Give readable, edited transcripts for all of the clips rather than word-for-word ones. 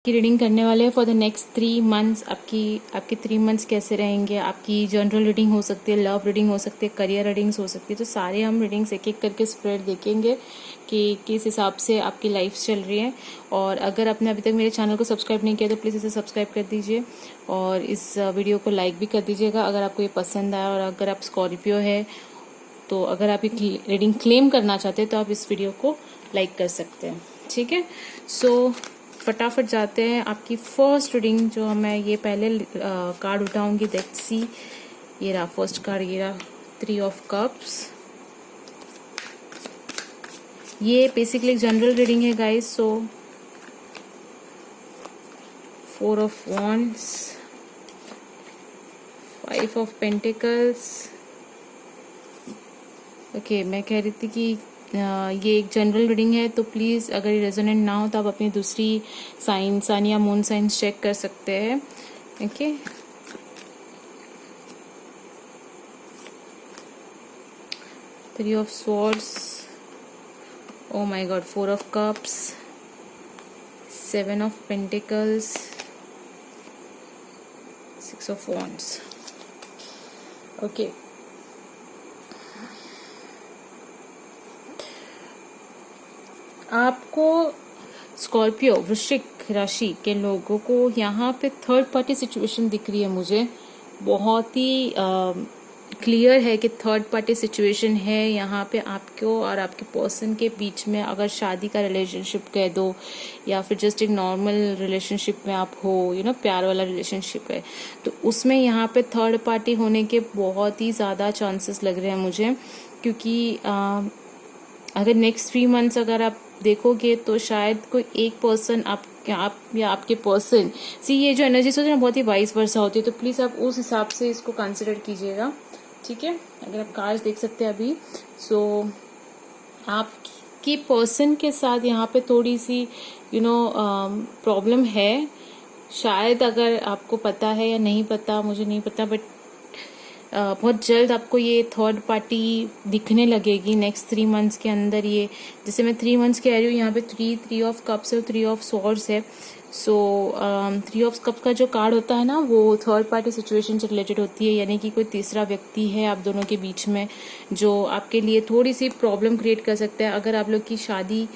की रीडिंग करने वाले हैं फॉर द नेक्स्ट 3 मंथ्स। आपकी 3 मंथ्स कैसे रहेंगे। आपकी जनरल रीडिंग हो सकती है, लव रीडिंग हो सकती है, करियर रीडिंग्स हो सकती है। तो सारे हम रीडिंग्स एक एक करके स्प्रेड देखेंगे कि किस हिसाब से आपकी लाइफ चल रही है। और अगर आपने अभी तक मेरे चैनल को सब्सक्राइब नहीं किया तो प्लीज़ इसे सब्सक्राइब कर दीजिए और इस वीडियो को लाइक भी कर दीजिएगा अगर आपको ये पसंद आया। और अगर आप स्कॉर्पियो है तो अगर आप ये रीडिंग क्लेम करना चाहते हैं तो आप इस वीडियो को लाइक कर सकते हैं। ठीक है, सो फटाफट जाते हैं आपकी फर्स्ट रीडिंग जो मैं ये पहले कार्ड उठाऊंगी। लेट्स सी, ये रहा फर्स्ट कार्ड, ये रहा 3 ऑफ कप्स। ये बेसिकली एक जनरल रीडिंग है guys. So 4 of wands, 5 of pentacles. Okay, मैं कह रही थी कि ये एक जनरल रीडिंग है तो प्लीज़ अगर ये रेजोनेंट ना हो तो आप अपनी दूसरी सन या मून साइंस चेक कर सकते हैं। Okay, three of swords, oh my God, 4 of cups, 7 of pentacles, 6 of wands. Okay, आपको स्कॉर्पियो वृश्चिक राशि के लोगों को यहाँ पे थर्ड पार्टी सिचुएशन दिख रही है मुझे। बहुत ही क्लियर है कि थर्ड पार्टी सिचुएशन है यहाँ पे आपको और आपके पर्सन के बीच में। अगर शादी का रिलेशनशिप कह दो या फिर जस्ट एक नॉर्मल रिलेशनशिप में आप हो, प्यार वाला रिलेशनशिप है, तो उसमें यहाँ पे थर्ड पार्टी होने के बहुत ही ज़्यादा चांसेस लग रहे हैं मुझे। क्योंकि अगर नेक्स्ट 3 मंथ्स अगर आप देखोगे तो शायद कोई एक पर्सन आप या आपके पर्सन ये जो एनर्जी होती है ना बहुत ही वाइस वर्सा होती है। तो प्लीज़ आप उस हिसाब से इसको कंसिडर कीजिएगा। ठीक है, अगर आप कार्ड्स देख सकते हैं अभी, सो आपकी पर्सन के साथ यहाँ पे थोड़ी सी प्रॉब्लम है। शायद अगर आपको पता है या नहीं पता, मुझे नहीं पता, बट बहुत जल्द आपको ये थर्ड पार्टी दिखने लगेगी नेक्स्ट 3 मंथ्स के अंदर। ये जैसे मैं 3 मंथ्स कह रही हूँ, यहाँ पे 3 ऑफ कप्स है और 3 ऑफ स्वॉर्ड्स है। सो 3 ऑफ कप का जो कार्ड होता है ना वो थर्ड पार्टी सिचुएशन से रिलेटेड होती है, यानी कि कोई तीसरा व्यक्ति है आप दोनों के बीच में जो आपके लिए थोड़ी सी प्रॉब्लम क्रिएट कर सकता है। अगर आप लोग की शादी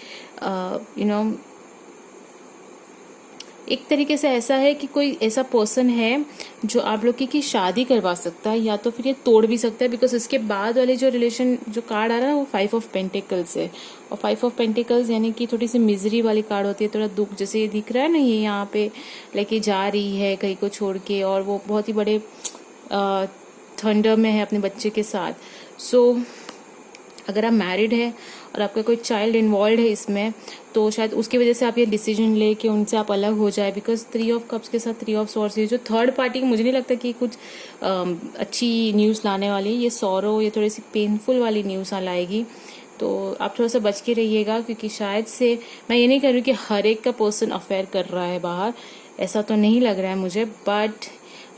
एक तरीके से ऐसा है कि कोई ऐसा पर्सन है जो आप लोग की शादी करवा सकता है या तो फिर ये तोड़ भी सकता है। बिकॉज इसके बाद वाले जो रिलेशन जो कार्ड आ रहा है वो 5 ऑफ पेंटिकल्स है। और 5 ऑफ पेंटिकल्स यानी कि थोड़ी सी मिजरी वाली कार्ड होती है, थोड़ा दुख, जैसे ये दिख रहा है ना, ये यहाँ पे लेके जा रही है कहीं को छोड़ के, और वो बहुत ही बड़े थंडर में है अपने बच्चे के साथ। सो अगर आप मैरिड है और आपका कोई चाइल्ड इन्वॉल्व है इसमें, तो शायद उसकी वजह से आप ये डिसीजन ले कि उनसे आप अलग हो जाए। बिकॉज 3 ऑफ कप्स के साथ 3 ऑफ स्वॉर्ड्स, ये जो थर्ड पार्टी, मुझे नहीं लगता कि कुछ अच्छी न्यूज़ लाने वाली है। ये सॉरो, ये थोड़ी सी पेनफुल वाली न्यूज़ लाएगी। तो आप थोड़ा सा बच के रहिएगा, क्योंकि शायद से मैं ये नहीं कर रही हूँ कि हर एक का पर्सन अफेयर कर रहा है बाहर, ऐसा तो नहीं लग रहा है मुझे। बट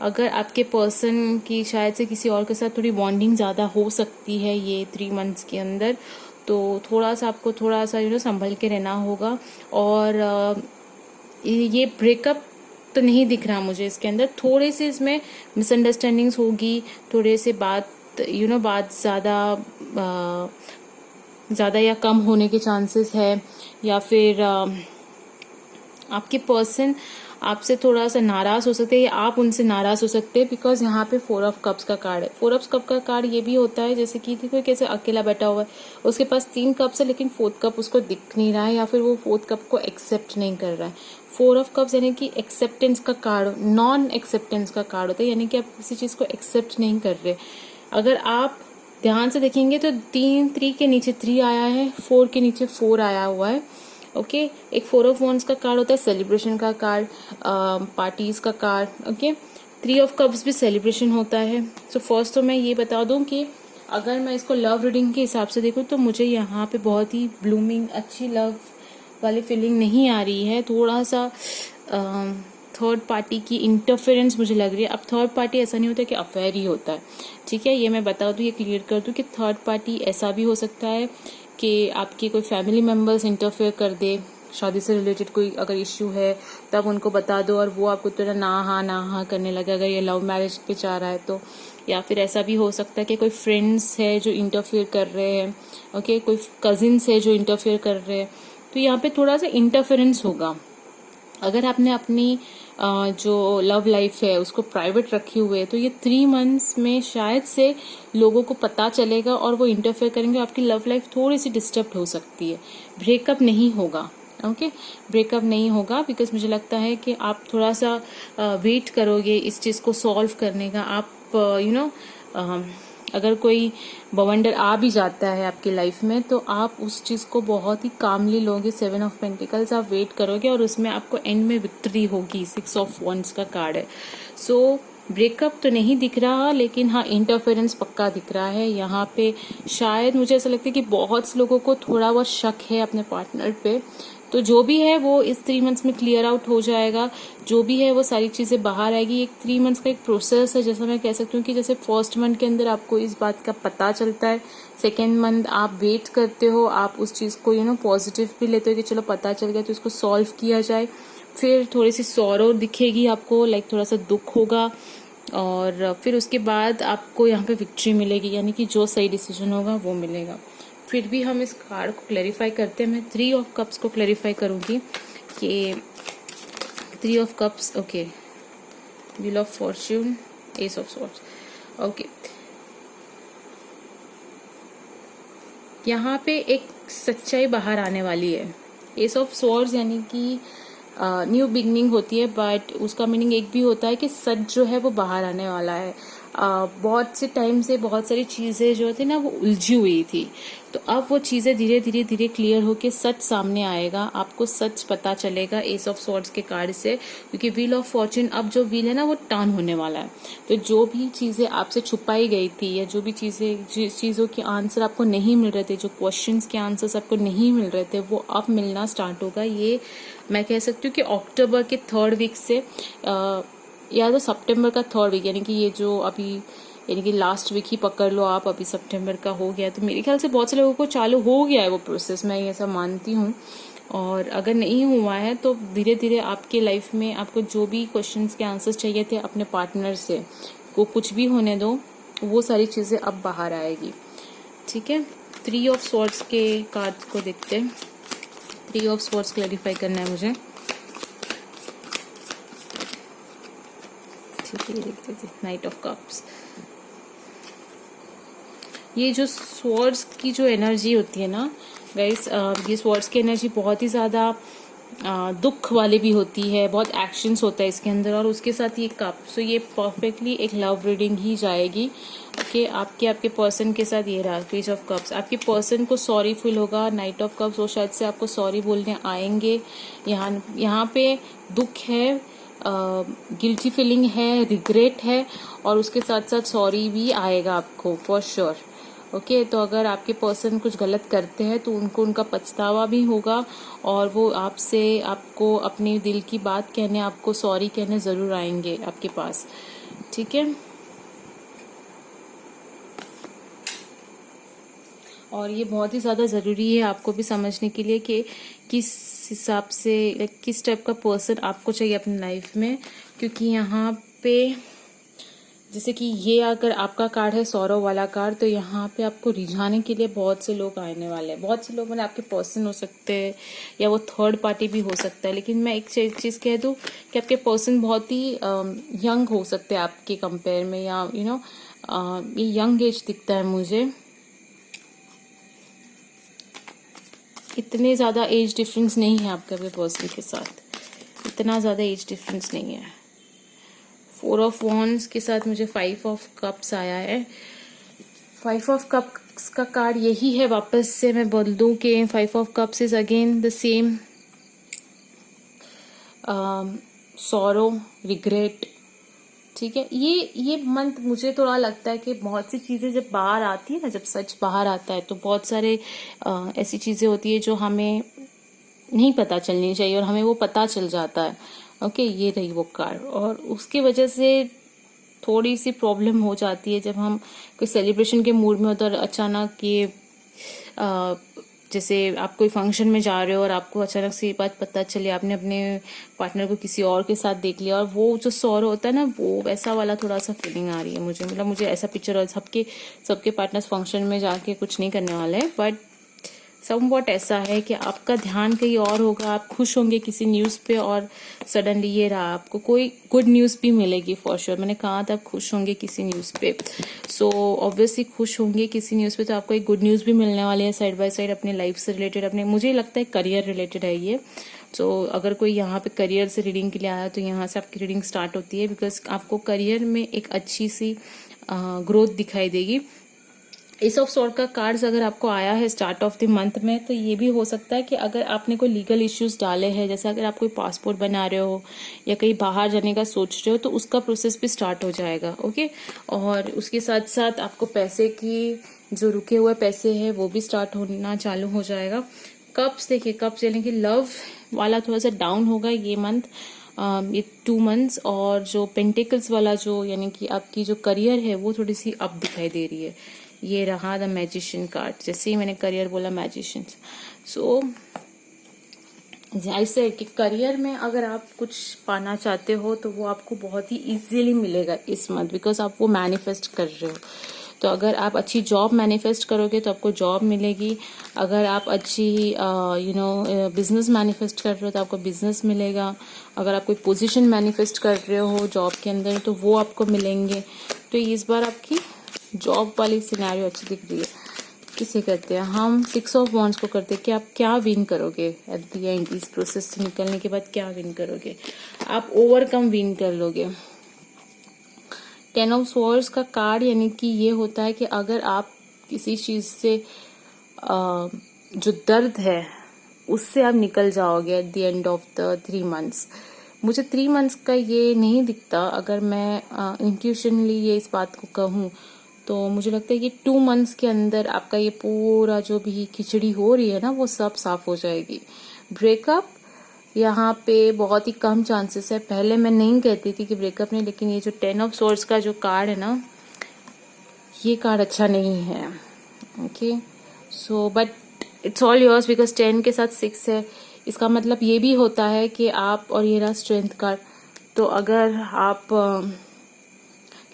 अगर आपके पर्सन की शायद से किसी और के साथ थोड़ी बॉन्डिंग ज़्यादा हो सकती है ये 3 मंथ्स के अंदर, तो थोड़ा सा आपको थोड़ा सा संभल के रहना होगा। और ये ब्रेकअप तो नहीं दिख रहा मुझे इसके अंदर। थोड़े से इसमें मिसअंडरस्टैंडिंग्स होगी, थोड़े से बात बात ज़्यादा या कम होने के चांसेस है, या फिर आपके पर्सन आपसे थोड़ा सा नाराज हो सकते हैं या आप उनसे नाराज हो सकते हैं। बिकॉज यहाँ पे 4 ऑफ कप्स का कार्ड है। 4 ऑफ कप का कार्ड ये भी होता है जैसे कि कोई कैसे अकेला बैठा हुआ है, उसके पास 3 कप्स है लेकिन 4th कप उसको दिख नहीं रहा है, या फिर वो 4th कप को एक्सेप्ट नहीं कर रहा है। 4 ऑफ कप्स यानी कि एक्सेप्टेंस का कार्ड, नॉन एक्सेप्टेंस का कार्ड होता है, यानी कि आप किसी चीज़ को एक्सेप्ट नहीं कर रहे। अगर आप ध्यान से देखेंगे तो 3 के नीचे 3 आया है, 4 के नीचे 4 आया हुआ है। ओके, एक 4 ऑफ वॉन्ड्स का कार्ड होता है, सेलिब्रेशन का कार्ड, पार्टीज का कार्ड। ओके, 3 ऑफ कप्स भी सेलिब्रेशन होता है। सो फर्स्ट तो मैं ये बता दूं कि अगर मैं इसको लव रीडिंग के हिसाब से देखूं तो मुझे यहाँ पे बहुत ही ब्लूमिंग अच्छी लव वाली फीलिंग नहीं आ रही है। थोड़ा सा थर्ड पार्टी की इंटरफेरेंस मुझे लग रही है। अब थर्ड पार्टी ऐसा नहीं होता कि अफेयर ही होता है, ठीक है, ये मैं बता दूं, ये क्लियर कर दूं कि थर्ड पार्टी ऐसा भी हो सकता है कि आपके कोई फैमिली मेम्बर्स इंटरफेयर कर दे शादी से रिलेटेड कोई अगर इश्यू है तब उनको बता दो और वो आपको थोड़ा ना हाँ करने लगे, अगर ये लव मैरिज पे चाह रहा है तो। या फिर ऐसा भी हो सकता है कि कोई फ्रेंड्स है जो इंटरफेयर कर रहे हैं, ओके, कोई कजिन्स है जो इंटरफेयर कर रहे हैं, तो यहाँ पे थोड़ा सा इंटरफेरेंस होगा। अगर आपने अपनी जो लव लाइफ है उसको प्राइवेट रखी हुई है तो ये 3 मंथ्स में शायद से लोगों को पता चलेगा और वो इंटरफेयर करेंगे, आपकी लव लाइफ थोड़ी सी डिस्टर्ब हो सकती है। ब्रेकअप नहीं होगा, ओके, ब्रेकअप नहीं होगा, बिकॉज मुझे लगता है कि आप थोड़ा सा वेट करोगे इस चीज़ को सॉल्व करने का। आप अगर कोई बवंडर आ भी जाता है आपकी लाइफ में तो आप उस चीज़ को बहुत ही कामली लोगे। 7 ऑफ पेंटिकल्स आप वेट करोगे और उसमें आपको एंड में विक्ट्री होगी। 6 ऑफ वंड्स का कार्ड है। सो ब्रेकअप तो नहीं दिख रहा, लेकिन हाँ इंटरफेरेंस पक्का दिख रहा है यहाँ पे। शायद मुझे ऐसा लगता है कि बहुत से लोगों को थोड़ा बहुत शक है अपने पार्टनर पे, तो जो भी है वो इस 3 मंथ्स में क्लियर आउट हो जाएगा। जो भी है वो सारी चीज़ें बाहर आएगी। एक 3 मंथ्स का एक प्रोसेस है, जैसा मैं कह सकती हूँ कि जैसे फर्स्ट मंथ के अंदर आपको इस बात का पता चलता है, सेकेंड मंथ आप वेट करते हो, आप उस चीज़ को पॉजिटिव भी लेते हो कि चलो पता चल गया तो इसको सॉल्व किया जाए। फिर थोड़ी सी सॉरो दिखेगी आपको, लाइक थोड़ा सा दुख होगा, और फिर उसके बाद आपको यहाँ पे विक्ट्री मिलेगी, यानी कि जो सही डिसीजन होगा वो मिलेगा। फिर भी हम इस कार्ड को क्लैरिफाई करते हैं। मैं 3 ऑफ कप्स को क्लैरिफाई करूंगी कि 3 of cups, okay, wheel of Fortune, S of swords, okay. यहाँ पे एक सच्चाई बाहर आने वाली है। एस ऑफ सॉर्ड्स यानी कि न्यू बिगनिंग होती है, बट उसका मीनिंग एक भी होता है कि सच जो है वो बाहर आने वाला है। बहुत से टाइम से बहुत सारी चीज़ें जो थी ना वो उलझी हुई थी, तो अब वो चीज़ें धीरे धीरे धीरे क्लियर होके सच सामने आएगा, आपको सच पता चलेगा एस ऑफ सॉर्ड्स के कार्ड से। क्योंकि व्हील ऑफ फॉर्च्यून, अब जो व्हील है ना वो टर्न होने वाला है। तो जो भी चीज़ें आपसे छुपाई गई थी या जो भी चीज़ों के आंसर आपको नहीं मिल रहे थे, जो क्वेश्चंस के आंसर्स आपको नहीं मिल रहे थे, वो अब मिलना स्टार्ट होगा। ये मैं कह सकती हूँ कि अक्टूबर के 3rd वीक से या तो सितंबर का 3rd वीक, यानी कि ये जो अभी, यानी कि लास्ट वीक ही पकड़ लो आप, अभी सितंबर का हो गया, तो मेरे ख्याल से बहुत से लोगों को चालू हो गया है वो प्रोसेस, मैं ये सब मानती हूँ। और अगर नहीं हुआ है तो धीरे धीरे आपके लाइफ में आपको जो भी क्वेश्चंस के आंसर्स चाहिए थे अपने पार्टनर से, वो कुछ भी होने दो, वो सारी चीज़ें अब बाहर आएगी, ठीक है। 3 ऑफ सॉर्ड्स के कार्ड को देखते हैं। 3 ऑफ सॉर्ड्स क्लैरिफाई करना है मुझे, ठीक है। देखते थे नाइट ऑफ कप्स। ये जो स्वॉर्ड्स की जो एनर्जी होती है ना गाइस, ये स्वॉर्ड्स की एनर्जी बहुत ही ज़्यादा दुख वाली भी होती है, बहुत एक्शंस होता है इसके अंदर, और उसके साथ ये कप, सो ये परफेक्टली एक लव रीडिंग ही जाएगी। ओके, आपके पर्सन के साथ ये रहा पेज ऑफ कप्स। आपके पर्सन को सॉरी फील होगा, नाइट ऑफ कप्स, वो शायद से आपको सॉरी बोलने आएंगे। यहाँ पे दुख है, गिल्टी फीलिंग है, रिग्रेट है, और उसके साथ साथ सॉरी भी आएगा आपको फॉर श्योर। ओके, तो अगर आपके पर्सन कुछ गलत करते हैं तो उनका पछतावा भी होगा, और वो आपको अपने दिल की बात कहने, आपको सॉरी कहने ज़रूर आएंगे आपके पास, ठीक है। और ये बहुत ही ज़्यादा ज़रूरी है आपको भी समझने के लिए कि किस हिसाब से, किस टाइप का पर्सन आपको चाहिए अपनी लाइफ में। क्योंकि यहाँ पे जैसे कि ये अगर आपका कार्ड है सौरव वाला कार्ड, तो यहाँ पे आपको रिझाने के लिए बहुत से लोग आने वाले हैं। बहुत से लोग मतलब आपके पर्सन हो सकते हैं या वो थर्ड पार्टी भी हो सकता है, लेकिन मैं एक चीज़ कह दूँ कि आपके पर्सन बहुत ही यंग हो सकते हैं आपके कंपेयर में, या ये यंग एज दिखता है मुझे। इतने ज़्यादा एज डिफरेंस नहीं है आपके पर्सन के साथ, इतना ज़्यादा एज डिफरेंस नहीं है। 4 ऑफ वॉन्ड्स के साथ मुझे 5 ऑफ कप्स आया है। 5 ऑफ कप्स का कार्ड यही है, वापस से मैं बोल दूं कि 5 of cups is again the same, sorrow, regret, ठीक है। ये मंथ मुझे थोड़ा लगता है कि बहुत सी चीज़ें जब बाहर आती है ना, जब सच बाहर आता है तो बहुत सारे ऐसी चीज़ें होती है जो हमें नहीं पता चलनी चाहिए और हमें वो पता चल जाता है। ओके, ये रही वो कार्ड, और उसकी वजह से थोड़ी सी प्रॉब्लम हो जाती है जब हम कोई सेलिब्रेशन के मूड में होते और अचानक ये जैसे आप कोई फंक्शन में जा रहे हो और आपको अचानक से ये बात पता चली, आपने अपने पार्टनर को किसी और के साथ देख लिया, और वो जो सॉरो होता है ना, वो वैसा वाला थोड़ा सा फीलिंग आ रही है मुझे। मतलब मुझे ऐसा पिक्चर, और सबके पार्टनर्स फंक्शन में जाके कुछ नहीं करने वाले हैं, बट समवॉट ऐसा है कि आपका ध्यान कहीं और होगा, आप खुश होंगे किसी न्यूज़ पे, और सडनली ये रहा, आपको कोई गुड न्यूज़ भी मिलेगी फॉर श्योर। मैंने कहा था आप खुश होंगे किसी न्यूज़ पे, सो ऑब्वियसली खुश होंगे किसी न्यूज़ पे, तो आपको एक गुड न्यूज़ भी मिलने वाली है साइड बाय साइड, अपने लाइफ से रिलेटेड, अपने, मुझे लगता है करियर रिलेटेड है ये। सो अगर कोई यहाँ पे करियर से रीडिंग के लिए आया तो यहाँ से आपकी रीडिंग स्टार्ट होती है, बिकॉज आपको करियर में एक अच्छी सी ग्रोथ दिखाई देगी। एस ऑफ सॉर्ड का कार्ड्स अगर आपको आया है स्टार्ट ऑफ द मंथ में, तो ये भी हो सकता है कि अगर आपने कोई लीगल इश्यूज डाले हैं, जैसे अगर आप कोई पासपोर्ट बना रहे हो या कहीं बाहर जाने का सोच रहे हो, तो उसका प्रोसेस भी स्टार्ट हो जाएगा। ओके, और उसके साथ साथ आपको पैसे की जो रुके हुए पैसे हैं वो भी स्टार्ट होना चालू हो जाएगा। कप्स, देखिए कप्स यानी कि लव वाला थोड़ा सा डाउन होगा ये मंथ, ये 2 मंथ्स, और जो पेंटिकल्स वाला जो यानी कि आपकी जो करियर है वो थोड़ी सी अप दिखाई दे रही है। ये रहा द मैजिशियन कार्ड, जैसे ही मैंने करियर बोला मैजिशियन। सो ऐसे कि करियर में अगर आप कुछ पाना चाहते हो तो वो आपको बहुत ही इजीली मिलेगा इस मंथ, बिकॉज आप वो मैनिफेस्ट कर रहे हो। तो अगर आप अच्छी जॉब मैनिफेस्ट करोगे तो आपको जॉब मिलेगी, अगर आप अच्छी बिजनेस मैनिफेस्ट कर रहे हो तो आपको बिजनेस मिलेगा, अगर आप कोई पोजीशन मैनिफेस्ट कर रहे हो जॉब के अंदर तो वो आपको मिलेंगे। तो इस बार आपकी जॉब वाली सिनेरियो अच्छी दिख रही है। किसे करते हैं हम 6 ऑफ वॉन्ड्स को करते हैं कि आप क्या विन करोगे एट द एंड, इस प्रोसेस से निकलने के बाद क्या विन करोगे, आप ओवरकम विन कर लोगे। 10 ऑफ स्वॉर्ड्स का कार्ड यानी कि ये होता है कि अगर आप किसी चीज से जो दर्द है उससे आप निकल जाओगे at the end of the 3 months. मुझे 3 मंथ्स का ये नहीं दिखता, अगर मैं इंट्यूशनली ये इस बात को कहूँ तो मुझे लगता है कि 2 मंथ्स के अंदर आपका ये पूरा जो भी खिचड़ी हो रही है ना वो सब साफ हो जाएगी। ब्रेकअप यहाँ पे बहुत ही कम चांसेस है, पहले मैं नहीं कहती थी कि ब्रेकअप नहीं, लेकिन ये जो 10 ऑफ स्वॉर्ड्स का जो कार्ड है ना, ये कार्ड अच्छा नहीं है। Okay, so but it's all yours, because 10 के साथ 6 है, इसका मतलब ये भी होता है कि आप, और ये रहा स्ट्रेंथ कार्ड, तो अगर आप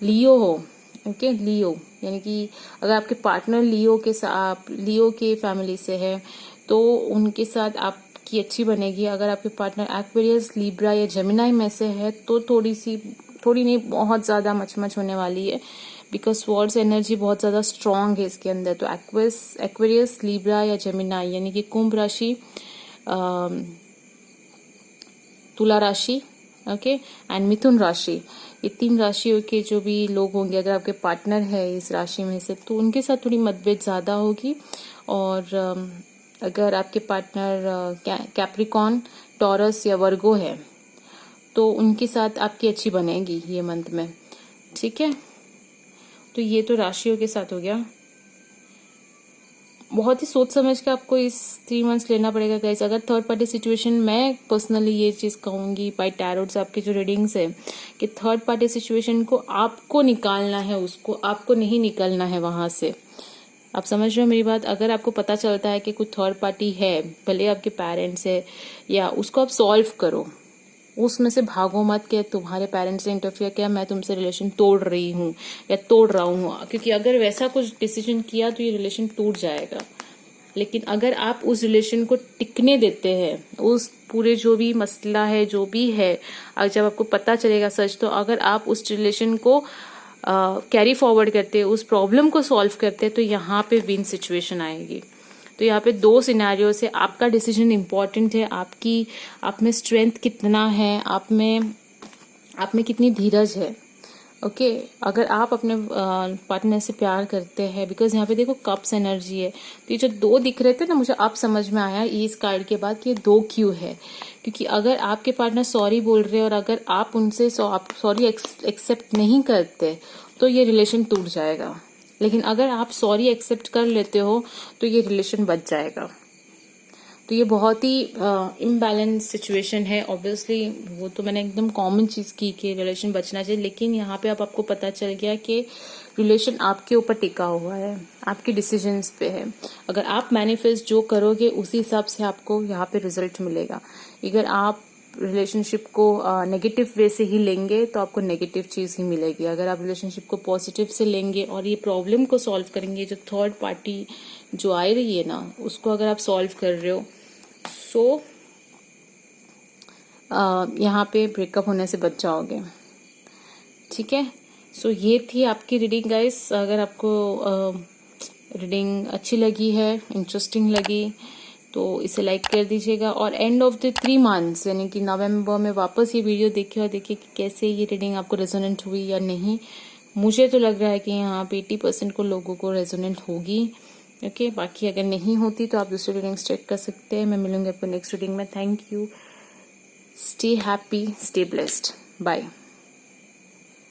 लियो हो, ओके लियो यानी कि अगर आपके पार्टनर लियो के साथ, लियो के फैमिली से है तो उनके साथ आपकी अच्छी बनेगी। अगर आपके पार्टनर एक्वेरियस, लिब्रा या जेमिनाई में से है तो थोड़ी नहीं बहुत ज्यादा मचमच होने वाली है, बिकॉज स्वॉर्ड्स एनर्जी बहुत ज्यादा स्ट्रांग है इसके अंदर। तो एक्वेरियस, लिब्रा या जेमिनाई यानी कि कुंभ राशि, तुला राशि, ओके एंड मिथुन राशि, ये 3 राशियों के जो भी लोग होंगे, अगर आपके पार्टनर है इस राशि में से, तो उनके साथ थोड़ी मतभेद ज्यादा होगी। और अगर आपके पार्टनर कैप्रिकॉन, टॉरस या वर्गो है तो उनके साथ आपकी अच्छी बनेगी ये मंथ में। ठीक है, तो ये तो राशियों के साथ हो गया। बहुत ही सोच समझ के आपको इस 3 मंथ्स लेना पड़ेगा गाइस। अगर थर्ड पार्टी सिचुएशन, मैं पर्सनली ये चीज कहूंगी बाय टैरोट्स आपके जो रीडिंग्स है कि थर्ड पार्टी सिचुएशन को आपको निकालना है, उसको आपको नहीं निकलना है वहां से। आप समझ रहे हो मेरी बात? अगर आपको पता चलता है कि कुछ थर्ड पार्टी है, भले आपके पेरेंट्स है, या उसको आप सॉल्व करो, उसमें से भागो मत कि तुम्हारे पेरेंट्स ने इंटरफियर किया, मैं तुमसे रिलेशन तोड़ रही हूँ या तोड़ रहा हूँ, क्योंकि अगर वैसा कुछ डिसीजन किया तो ये रिलेशन टूट जाएगा। लेकिन अगर आप उस रिलेशन को टिकने देते हैं, उस पूरे जो भी मसला है जो भी है, अगर जब आपको पता चलेगा सच, तो अगर आप उस रिलेशन को कैरी फॉरवर्ड करते, उस प्रॉब्लम को सॉल्व करते, तो यहाँ पे विन सिचुएशन आएगी। तो यहाँ पे 2 सिनेरियो से आपका डिसीजन इम्पोर्टेंट है, आप में स्ट्रेंथ कितना है, आप में कितनी धीरज है। ओके, अगर आप अपने पार्टनर से प्यार करते हैं, बिकॉज यहाँ पे देखो कप्स एनर्जी है, तो ये जो 2 दिख रहे थे ना, मुझे अब समझ में आया इस कार्ड के बाद कि ये 2 क्यों है। क्योंकि अगर आपके पार्टनर सॉरी बोल रहे हैं और अगर आप उनसे सॉरी एक्सेप्ट नहीं करते तो ये रिलेशन टूट जाएगा। लेकिन अगर आप सॉरी एक्सेप्ट कर लेते हो तो ये रिलेशन बच जाएगा। तो ये बहुत ही इम्बैलेंस सिचुएशन है। ऑब्वियसली वो तो मैंने एकदम कॉमन चीज की कि रिलेशन बचना चाहिए, लेकिन यहाँ पे अब आपको पता चल गया कि रिलेशन आपके ऊपर टिका हुआ है, आपके डिसीजंस पे है। अगर आप मैनिफेस्ट जो करोगे उसी हिसाब से आपको यहाँ पे रिजल्ट मिलेगा। अगर आप रिलेशनशिप को नेगेटिव वे से ही लेंगे तो आपको नेगेटिव चीज ही मिलेगी। अगर आप रिलेशनशिप को पॉजिटिव से लेंगे और ये प्रॉब्लम को सॉल्व करेंगे, जो थर्ड पार्टी जो आ रही है ना, उसको अगर आप सॉल्व कर रहे हो, सो यहाँ पे ब्रेकअप होने से बच जाओगे। ठीक है, सो ये थी आपकी रीडिंग गाइस। अगर आपको रीडिंग अच्छी लगी है, इंटरेस्टिंग लगी, तो इसे लाइक कर दीजिएगा। और एंड ऑफ द 3 मंथ्स यानी कि नवंबर में वापस ये वीडियो देखिए और देखिए कि कैसे ये रीडिंग आपको रेजोनेंट हुई या नहीं। मुझे तो लग रहा है कि यहाँ पे 80% को लोगों को रेजोनेंट होगी। ओके, बाकी अगर नहीं होती तो आप दूसरी रीडिंग्स चेक कर सकते हैं। मैं मिलूंगी आपको नेक्स्ट रीडिंग में। Thank you, stay happy, stay blessed, bye.